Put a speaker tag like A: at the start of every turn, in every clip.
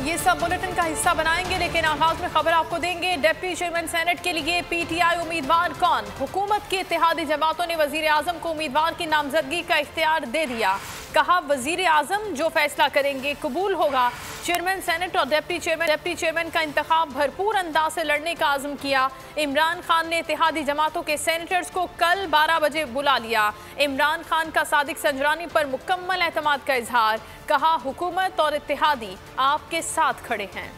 A: ये सब बुलेटिन का हिस्सा बनाएंगे, लेकिन आगाज में खबर आपको देंगे। डिप्टी चेयरमैन सेनेट के लिए पीटीआई उम्मीदवार कौन? हुकूमत की इत्तेहादी जमातों ने वजीर आजम को उम्मीदवार की नामजदगी का इख्तियार दे दिया। कहा वजीर आजम जो फैसला करेंगे कबूल होगा। चेयरमैन सेनेट और डिप्टी चेयरमैन का इंतखाब भरपूर अंदाज से लड़ने का आज़म किया। इमरान खान ने इत्तेहादी जमातों के सेनेटर्स को कल 12 बजे बुला लिया। इमरान खान का सादिक संजरानी पर मुकम्मल एतमाद का इजहार। कहा हुकूमत और इत्तेहादी आपके साथ खड़े हैं।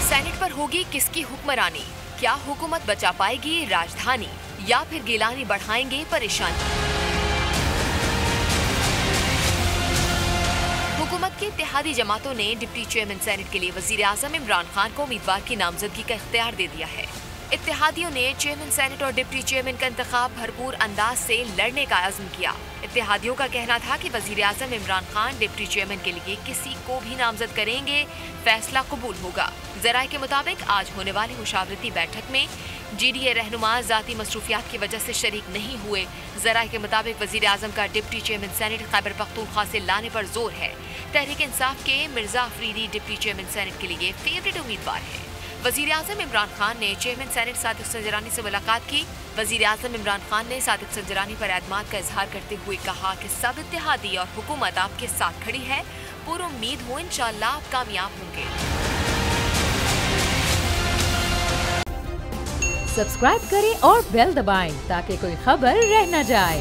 B: सेनेट पर होगी किसकी हुक्मरानी? क्या हुकूमत बचा पाएगी राजधानी या फिर गिलानी बढ़ाएंगे परेशानी? हुकूमत की इत्तेहादी जमातों ने डिप्टी चेयरमैन सेनेट के लिए वजीर आजम इमरान खान को उम्मीदवार की नामजदगी का इख्तियार दे दिया है। इत्तेहादियों ने चेयरमैन सेनेट और डिप्टी चेयरमैन का इंतखाब भरपूर अंदाज से लड़ने का अज़्म किया। इत्तेहादियों का कहना था कि वजीर आजम इमरान खान डिप्टी चेयरमैन के लिए किसी को भी नामजद करेंगे, फैसला कबूल होगा। जराये के मुताबिक आज होने वाली मुशावरती बैठक में GDA रहनुमा जाती मसरूफियात की वजह से शरीक नहीं हुए। जराये के मुताबिक वजीर आजम का deputy chairman senate Khyber Pakhtunkhwa से लाने पर जोर है। तहरीक इंसाफ के Mirza Afridi deputy chairman senate के लिए फेवरेट उम्मीदवार है। वजीर आजम इमरान खान ने चेयरमैन सेनेट सादिक संजरानी से मुलाकात की। वजीर आजम इमरान खान ने सादिक संजरानी पर एतमाद का इजहार करते हुए कहा कि सब इत्तेहादी और हुकूमत आपके साथ खड़ी है। पूरी उम्मीद हो इंशाअल्लाह आप कामयाब होंगे।
C: सब्सक्राइब करें और बेल दबाएं ताकि कोई खबर रह न जाए।